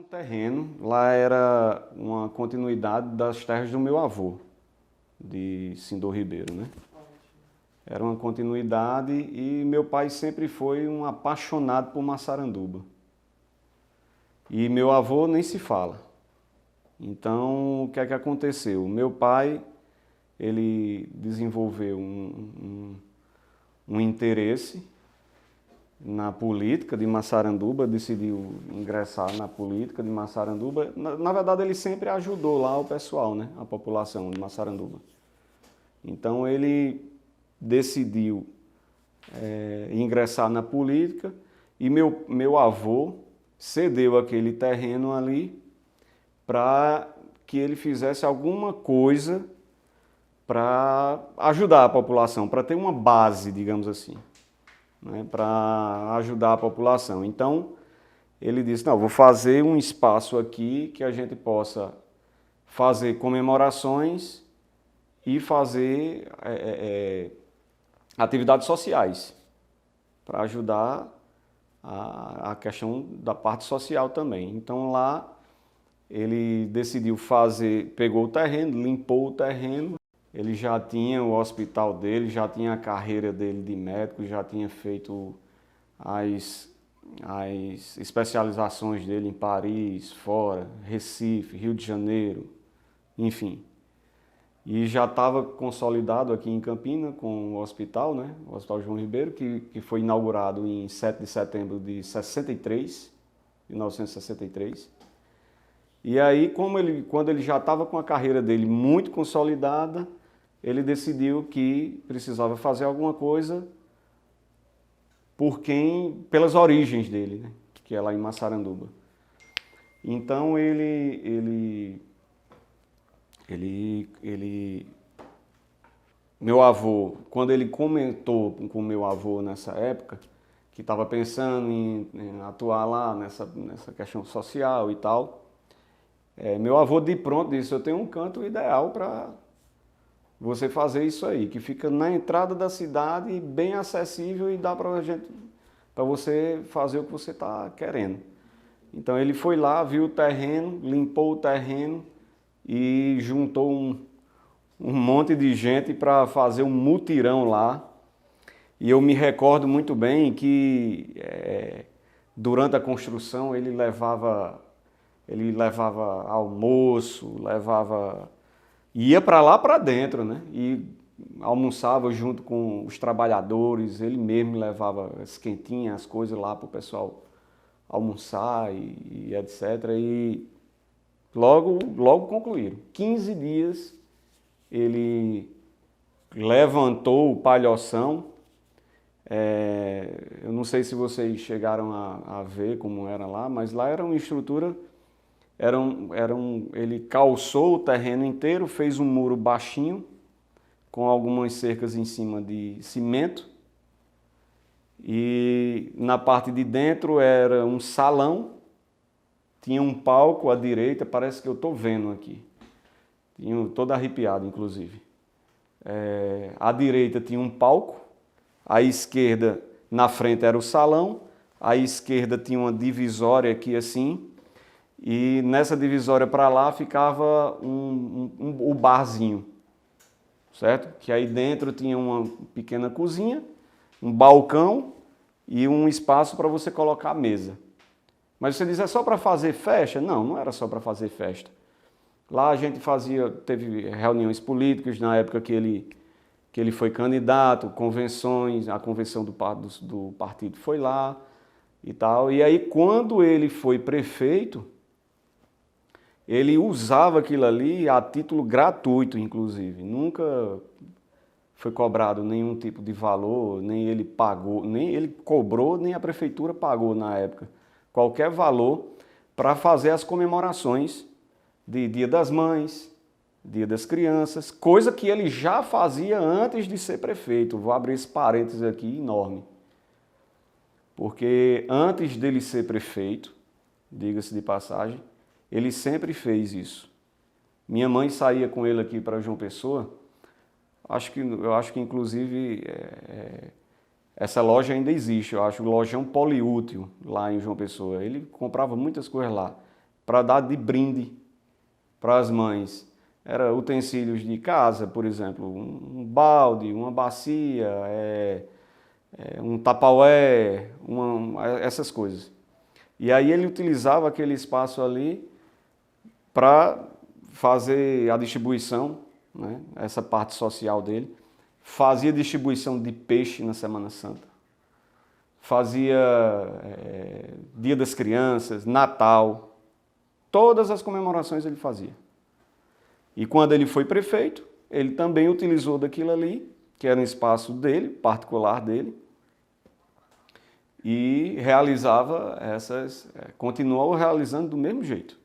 um terreno, lá era uma continuidade das terras do meu avô, de Sindor Ribeiro, né? Era uma continuidade e meu pai sempre foi um apaixonado por Massaranduba. E meu avô nem se fala. Então, o que é que aconteceu? Meu pai, ele desenvolveu um interesse na política de Massaranduba, decidiu ingressar na política de Massaranduba. Na verdade, ele sempre ajudou lá o pessoal, né? A população de Massaranduba. Então, ele decidiu ingressar na política e meu avô cedeu aquele terreno ali para que ele fizesse alguma coisa para ajudar a população, para ter uma base, digamos assim, né, para ajudar a população. Então, ele disse, não, vou fazer um espaço aqui que a gente possa fazer comemorações e fazer atividades sociais, para ajudar a questão da parte social também. Então, lá, ele decidiu fazer, pegou o terreno, limpou o terreno, ele já tinha o hospital dele, já tinha a carreira dele de médico, já tinha feito as especializações dele em Paris, fora, Recife, Rio de Janeiro, enfim. E já estava consolidado aqui em Campina com o hospital, né? O Hospital João Ribeiro, que foi inaugurado em 7 de setembro de 63, 1963. E aí, quando ele já estava com a carreira dele muito consolidada, ele decidiu que precisava fazer alguma coisa pelas origens dele, né? Que é lá em Massaranduba. Então meu avô, quando ele comentou com meu avô nessa época, que estava pensando em atuar lá nessa questão social e tal, meu avô de pronto disse, eu tenho um canto ideal para você fazer isso aí, que fica na entrada da cidade, bem acessível e dá para você fazer o que você está querendo. Então ele foi lá, viu o terreno, limpou o terreno e juntou um monte de gente para fazer um mutirão lá. E eu me recordo muito bem que durante a construção ele levava almoço, ia para lá para dentro, né? E almoçava junto com os trabalhadores, ele mesmo levava as quentinhas, as coisas lá para o pessoal almoçar e etc. E logo concluíram. 15 dias ele levantou o palhoção. Eu não sei se vocês chegaram a ver como era lá, mas lá era uma estrutura, ele calçou o terreno inteiro, fez um muro baixinho, com algumas cercas em cima de cimento, e na parte de dentro era um salão, tinha um palco à direita, parece que eu estou vendo aqui, todo arrepiado inclusive. À direita tinha um palco, à esquerda, na frente era o salão, à esquerda tinha uma divisória aqui assim, e nessa divisória para lá ficava o barzinho, certo? Que aí dentro tinha uma pequena cozinha, um balcão e um espaço para você colocar a mesa. Mas você diz, é só para fazer festa? Não, não era só para fazer festa. Lá a gente teve reuniões políticas na época que ele foi candidato, convenções, a convenção do partido foi lá e tal. E aí quando ele foi prefeito, ele usava aquilo ali a título gratuito, inclusive. Nunca foi cobrado nenhum tipo de valor, nem ele pagou, nem ele cobrou, nem a prefeitura pagou na época. Qualquer valor para fazer as comemorações de Dia das Mães, Dia das Crianças, coisa que ele já fazia antes de ser prefeito. Vou abrir esse parênteses aqui enorme. Porque antes dele ser prefeito, diga-se de passagem, ele sempre fez isso. Minha mãe saía com ele aqui para João Pessoa. Eu acho que inclusive essa loja ainda existe. Eu acho o lojão Poliútil lá em João Pessoa. Ele comprava muitas coisas lá. para dar de brinde para as mães. Era utensílios de casa, por exemplo, um balde, uma bacia, um tapaué, essas coisas. E aí ele utilizava aquele espaço ali para fazer a distribuição, né? Essa parte social dele. Fazia distribuição de peixe na Semana Santa. Fazia Dia das Crianças, Natal. Todas as comemorações ele fazia. E quando ele foi prefeito, ele também utilizou daquilo ali, que era um espaço dele, particular dele, e realizava continuou realizando do mesmo jeito,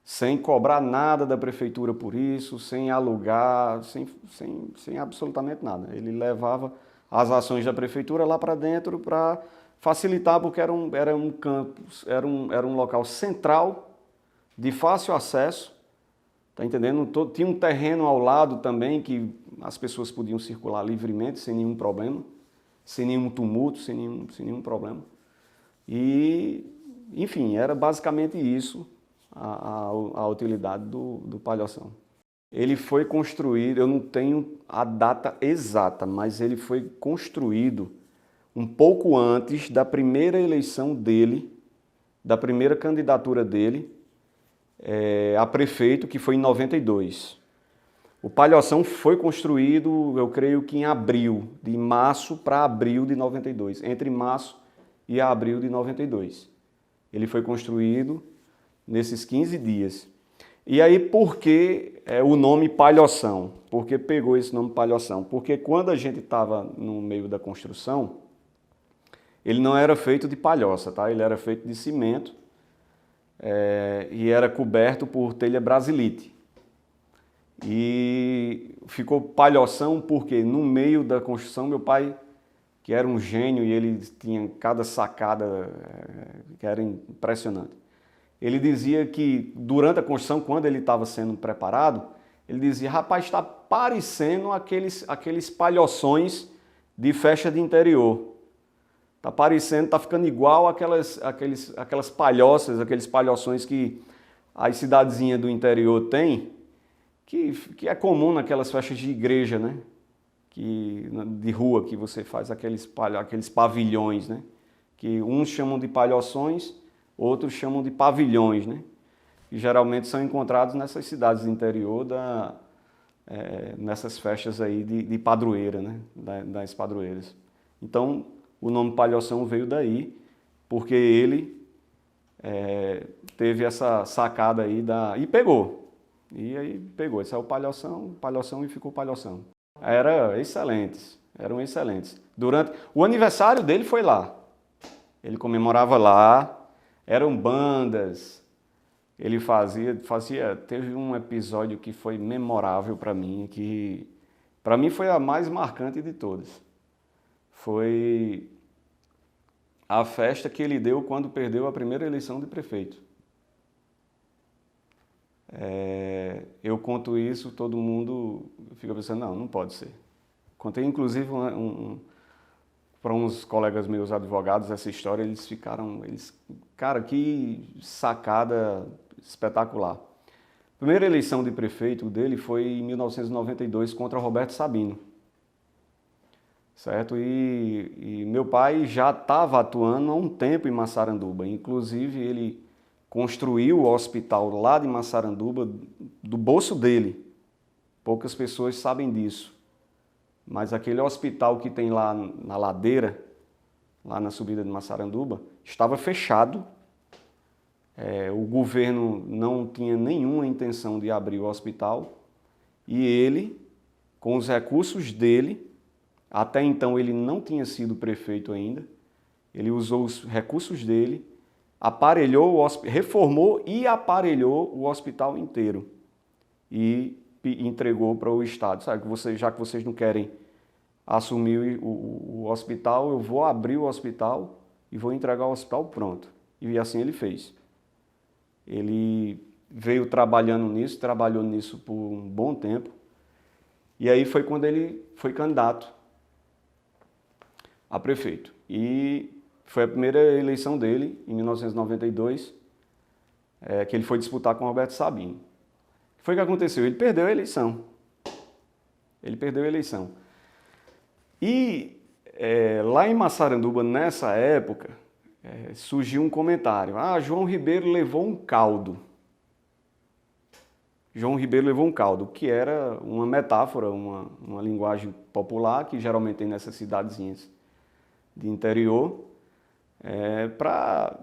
sem cobrar nada da prefeitura por isso, sem alugar, sem absolutamente nada. Ele levava as ações da prefeitura lá para dentro para facilitar, porque era um campus, era um local central, de fácil acesso, tá entendendo? Tinha um terreno ao lado também que as pessoas podiam circular livremente, sem nenhum problema, sem nenhum tumulto, sem nenhum problema. E, enfim, era basicamente isso a utilidade do Palhoção. Ele foi construído, eu não tenho a data exata, mas ele foi construído um pouco antes da primeira eleição dele, da primeira candidatura dele a prefeito, que foi em 92. O Palhoção foi construído, eu creio que em abril, de março para abril de 92, entre março e abril de 92. Ele foi construído nesses 15 dias. E aí, por que o nome Palhoção? Por que pegou esse nome Palhoção? Porque quando a gente estava no meio da construção, ele não era feito de palhoça, tá? Ele era feito de cimento e era coberto por telha brasilite. E ficou Palhoção porque no meio da construção, meu pai, que era um gênio e ele tinha cada sacada que era impressionante. Ele dizia que durante a construção, quando ele estava sendo preparado, ele dizia, rapaz, está parecendo aqueles palhoções de festa de interior. Está parecendo, está ficando igual aquelas palhoças, aqueles palhoções que as cidadezinhas do interior têm, que é comum naquelas festas de igreja, né? De rua, que você faz aqueles pavilhões, né? Que uns chamam de palhoções, outros chamam de pavilhões, né? Que geralmente são encontrados nessas cidades do interior, nessas festas aí de padroeira, né? Das padroeiras. Então, o nome Palhoção veio daí, porque ele teve essa sacada aí e pegou. E aí pegou, esse é o Palhoção e ficou Palhoção. Eram excelentes. O aniversário dele foi lá. Ele comemorava lá. Eram bandas, ele teve um episódio que foi memorável para mim, que para mim foi a mais marcante de todas. Foi a festa que ele deu quando perdeu a primeira eleição de prefeito. Eu conto isso, todo mundo fica pensando, não pode ser. Contei inclusive para uns colegas meus advogados essa história, cara, que sacada espetacular. A primeira eleição de prefeito dele foi em 1992 contra Roberto Sabino, certo? E meu pai já estava atuando há um tempo em Massaranduba, inclusive ele construiu o hospital lá de Massaranduba do bolso dele. Poucas pessoas sabem disso. Mas aquele hospital que tem lá na ladeira, lá na subida de Massaranduba, estava fechado. O governo não tinha nenhuma intenção de abrir o hospital. E ele, com os recursos dele, até então ele não tinha sido prefeito ainda, ele usou os recursos dele, reformou e aparelhou o hospital inteiro. E entregou para o Estado. Sabe, já que vocês não querem assumir o hospital, eu vou abrir o hospital e vou entregar o hospital pronto. E assim ele fez. Ele veio trabalhou nisso por um bom tempo. E aí foi quando ele foi candidato a prefeito. E foi a primeira eleição dele, em 1992. que ele foi disputar com Roberto Sabino. O que foi que aconteceu? Ele perdeu a eleição. Ele perdeu a eleição. E lá em Massaranduba, nessa época, surgiu um comentário. João Ribeiro levou um caldo. João Ribeiro levou um caldo, que era uma metáfora, uma linguagem popular, que geralmente tem nessas cidadezinhas de interior, para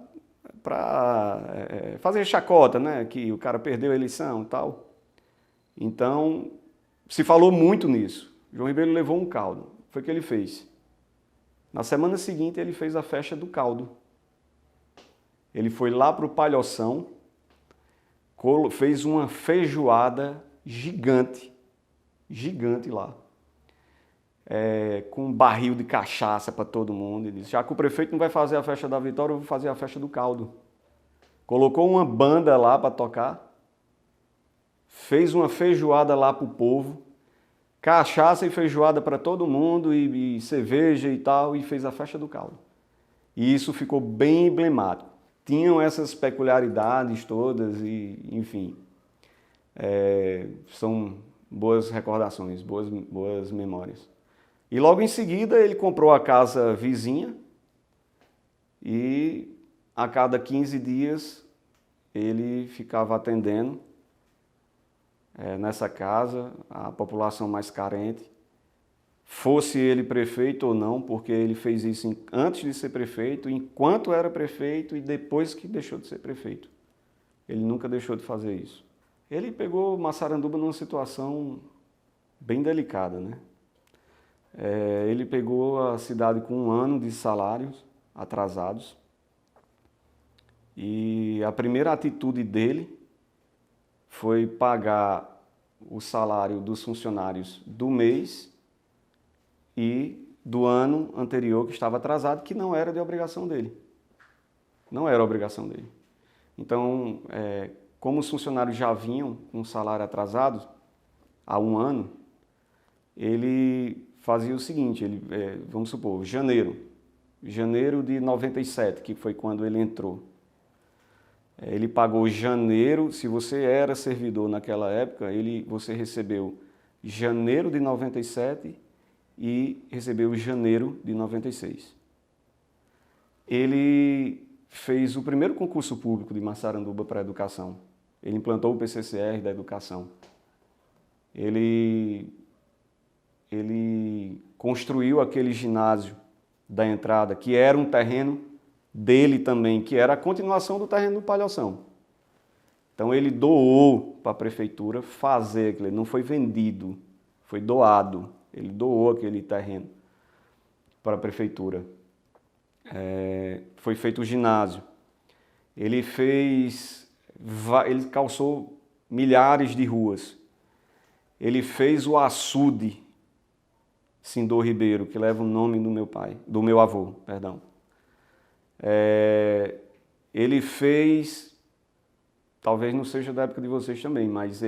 fazer chacota, né? Que o cara perdeu a eleição e tal. Então, se falou muito nisso. João Ribeiro levou um caldo. Foi o que ele fez. Na semana seguinte, ele fez a festa do caldo. Ele foi lá para o Palhoção, fez uma feijoada gigante lá, com um barril de cachaça para todo mundo. Ele disse, já que o prefeito não vai fazer a festa da vitória, eu vou fazer a festa do caldo. Colocou uma banda lá para tocar, fez uma feijoada lá para o povo, cachaça e feijoada para todo mundo, e cerveja e tal, e fez a festa do caldo. E isso ficou bem emblemático. Tinham essas peculiaridades todas e, enfim, são boas recordações, boas memórias. E logo em seguida ele comprou a casa vizinha e a cada 15 dias ele ficava atendendo nessa casa a população mais carente, fosse ele prefeito ou não, porque ele fez isso antes de ser prefeito, enquanto era prefeito e depois que deixou de ser prefeito. Ele nunca deixou de fazer isso. Ele pegou Massaranduba numa situação bem delicada, né? Ele pegou a cidade com 1 ano de salários atrasados e a primeira atitude dele foi pagar o salário dos funcionários do mês e do ano anterior que estava atrasado, que não era de obrigação dele. Não era obrigação dele. Então, como os funcionários já vinham com salário atrasado há 1 ano, ele fazia o seguinte, vamos supor, janeiro de 97, que foi quando ele entrou. Ele pagou janeiro, se você era servidor naquela época, você recebeu janeiro de 97 e recebeu janeiro de 96. Ele fez o primeiro concurso público de Massaranduba para a educação. Ele implantou o PCCR da educação. Ele construiu aquele ginásio da entrada, que era um terreno dele também, que era a continuação do terreno do Palhoção. Então ele doou para a prefeitura fazer aquilo, não foi vendido, foi doado. Ele doou aquele terreno para a prefeitura. Foi feito o ginásio. Ele calçou milhares de ruas. Ele fez o açude Sindor Ribeiro, que leva o nome do meu avô, perdão. Ele fez, talvez não seja da época de vocês também, mas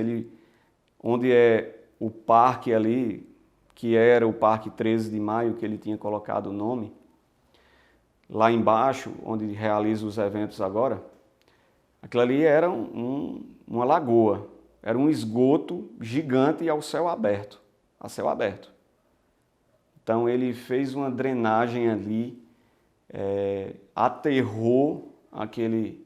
onde é o parque ali, que era o Parque 13 de Maio, que ele tinha colocado o nome, lá embaixo, onde realiza os eventos agora, aquilo ali era uma lagoa, era um esgoto gigante a céu aberto. Então ele fez uma drenagem ali, aterrou aquele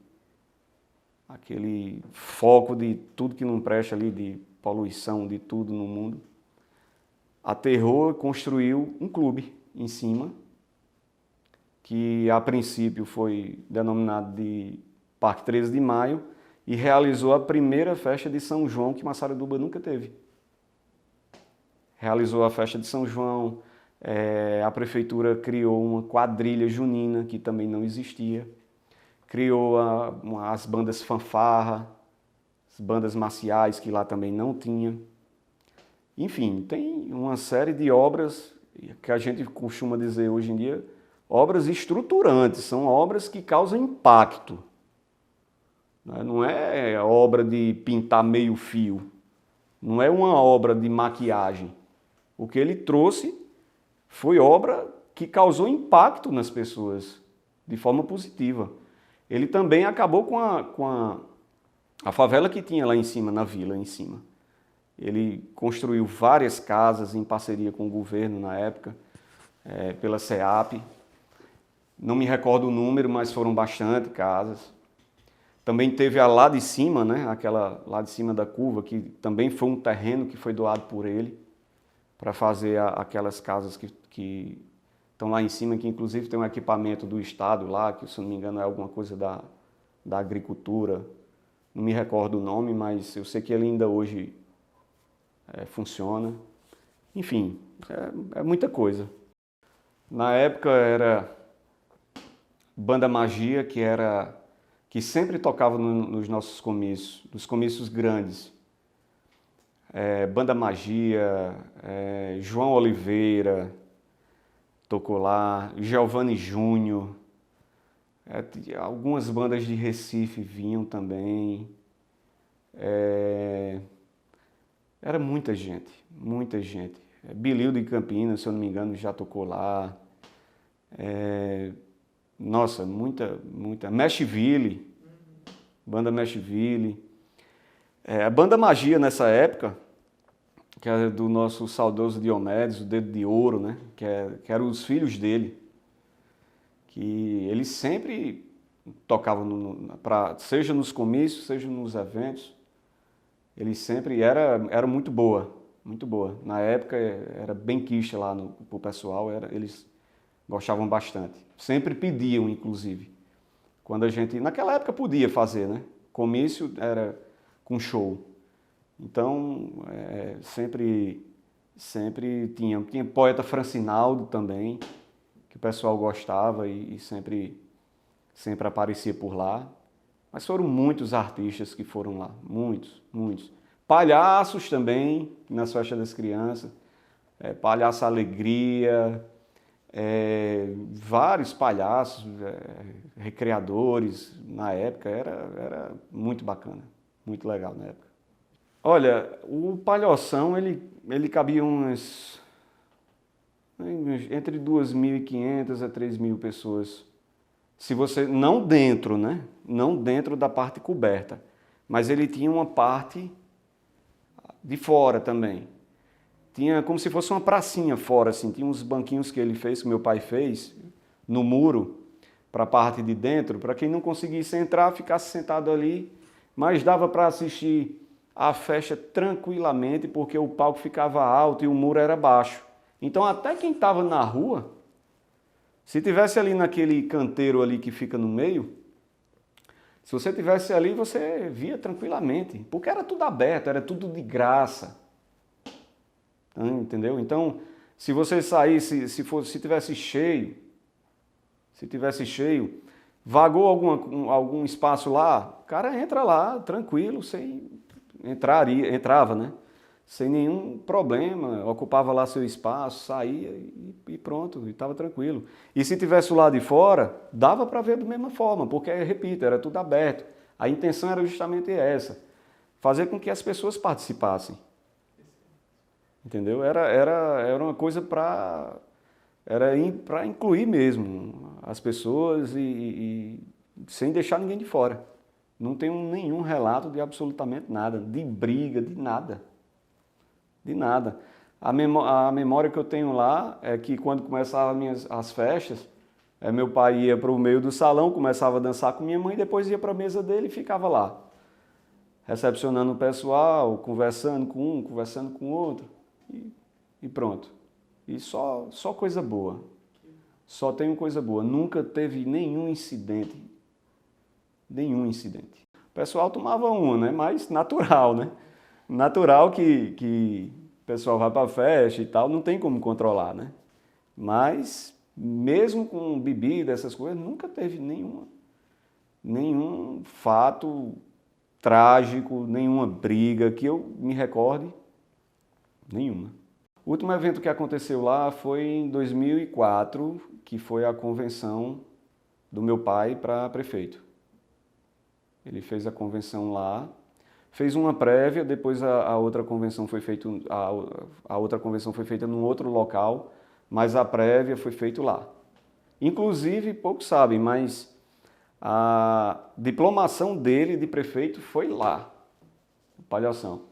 foco de tudo que não presta ali, de poluição, de tudo no mundo. Aterrou e construiu um clube em cima, que a princípio foi denominado de Parque 13 de Maio, e realizou a primeira festa de São João que Massaranduba nunca teve. Realizou a festa de São João, a prefeitura criou uma quadrilha junina, que também não existia, criou as bandas fanfarra, as bandas marciais, que lá também não tinha. Enfim, tem uma série de obras que a gente costuma dizer hoje em dia, obras estruturantes, são obras que causam impacto. Não é obra de pintar meio fio, não é uma obra de maquiagem. O que ele trouxe foi obra que causou impacto nas pessoas, de forma positiva. Ele também acabou com A favela que tinha lá em cima, na vila em cima. Ele construiu várias casas em parceria com o governo na época, pela SEAP. Não me recordo o número, mas foram bastante casas. Também teve a lá de cima, né? Aquela lá de cima da curva, que também foi um terreno que foi doado por ele para fazer aquelas casas que estão lá em cima, que inclusive tem um equipamento do Estado lá, que se não me engano é alguma coisa da agricultura. Não me recordo o nome, mas eu sei que ele ainda hoje funciona. Enfim, é muita coisa. Na época era Banda Magia, que sempre tocava nos nossos comícios, nos comícios grandes. Banda Magia, João Oliveira tocou lá, Giovanni Júnior, algumas bandas de Recife vinham também. Era muita gente, muita gente. Bilil de Campinas, se eu não me engano, já tocou lá. Nossa, muita. Meshville, banda Meshville. A banda Magia nessa época, que era do nosso saudoso Diomedes, o Dedo de Ouro, né? Que eram os filhos dele. Que eles sempre tocavam, seja nos comícios, seja nos eventos. Eles sempre era muito boa, muito boa. Na época era bem quicha lá pro pessoal, eles gostavam bastante. Sempre pediam, inclusive. Quando naquela época podia fazer, né? Comício era com show. Então, sempre tinha poeta Francinaldo também, que o pessoal gostava e sempre aparecia por lá. Mas foram muitos artistas que foram lá, muitos. Palhaços também, nas festas das crianças. Palhaço Alegria, vários palhaços, recreadores na época, era muito bacana, muito legal na época. Olha, o Palhoção, ele cabia entre 2.500 a 3.000 pessoas. Se você, não dentro, né? Não dentro da parte coberta, mas ele tinha uma parte de fora também. Tinha como se fosse uma pracinha fora, assim, tinha uns banquinhos que ele fez, que meu pai fez, no muro, para a parte de dentro, para quem não conseguisse entrar, ficasse sentado ali, mas dava para assistir a festa tranquilamente, porque o palco ficava alto e o muro era baixo. Então até quem estava na rua, se tivesse ali naquele canteiro ali que fica no meio, se você tivesse ali, você via tranquilamente, porque era tudo aberto, era tudo de graça. Entendeu? Então, se você saísse, se tivesse cheio, vagou algum espaço lá, o cara entra lá, tranquilo, entrava, né? Sem nenhum problema, ocupava lá seu espaço, saía e pronto, e estava tranquilo. E se tivesse o lado de fora, dava para ver da mesma forma, porque, repito, era tudo aberto. A intenção era justamente essa, fazer com que as pessoas participassem. Entendeu? Era uma coisa para incluir mesmo as pessoas e sem deixar ninguém de fora. Não tenho nenhum relato de absolutamente nada, de briga, de nada. De nada. A memória que eu tenho lá é que quando começavam as festas, meu pai ia para o meio do salão, começava a dançar com minha mãe, depois ia para a mesa dele e ficava lá, recepcionando o pessoal, conversando com um, conversando com o outro, e pronto. E só coisa boa. Só tenho coisa boa. Nunca teve nenhum incidente. Nenhum incidente. O pessoal tomava uma, né? Mas natural, né? Natural que o pessoal vai para a festa e tal, não tem como controlar, né? Mas, mesmo com bebida, essas coisas, nunca teve nenhum fato trágico, nenhuma briga que eu me recorde, nenhuma. O último evento que aconteceu lá foi em 2004, que foi a convenção do meu pai para prefeito. Ele fez a convenção lá, fez uma prévia, depois a outra convenção foi feita, a outra convenção foi feita num outro local, mas a prévia foi feita lá. Inclusive, poucos sabem, mas A diplomação dele de prefeito foi lá, no Palhoção.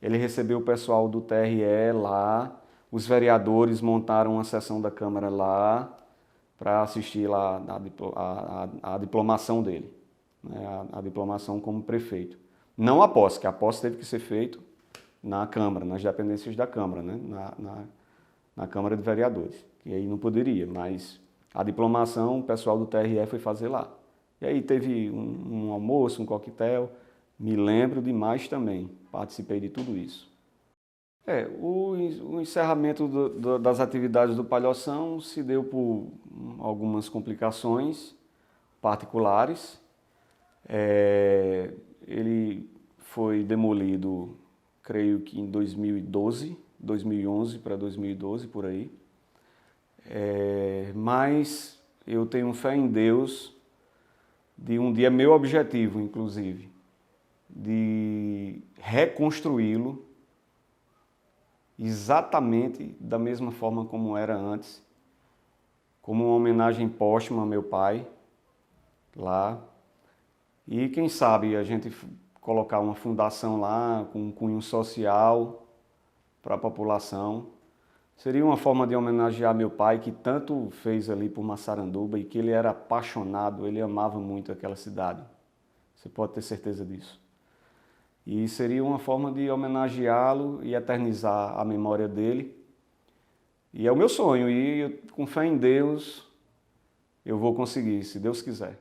Ele recebeu o pessoal do TRE lá, os vereadores montaram uma sessão da Câmara lá para assistir lá a diplomação dele, né? A diplomação como prefeito. Não a posse, que a posse teve que ser feita na Câmara, nas dependências da Câmara, né? Na Câmara de Vereadores. E aí não poderia, mas a diplomação o pessoal do TRE foi fazer lá. E aí teve um almoço, um coquetel, me lembro demais também, participei de tudo isso. O encerramento das atividades do Palhoção se deu por algumas complicações particulares. Ele foi demolido, creio que em 2012, 2011 para 2012, por aí. Mas eu tenho fé em Deus de um dia, meu objetivo, inclusive, de reconstruí-lo exatamente da mesma forma como era antes, como uma homenagem póstuma ao meu pai, lá. E quem sabe a gente colocar uma fundação lá com um cunho social para a população. Seria uma forma de homenagear meu pai, que tanto fez ali por Massaranduba e que ele era apaixonado, ele amava muito aquela cidade. Você pode ter certeza disso. E seria uma forma de homenageá-lo e eternizar a memória dele. E é o meu sonho, e com fé em Deus eu vou conseguir, se Deus quiser.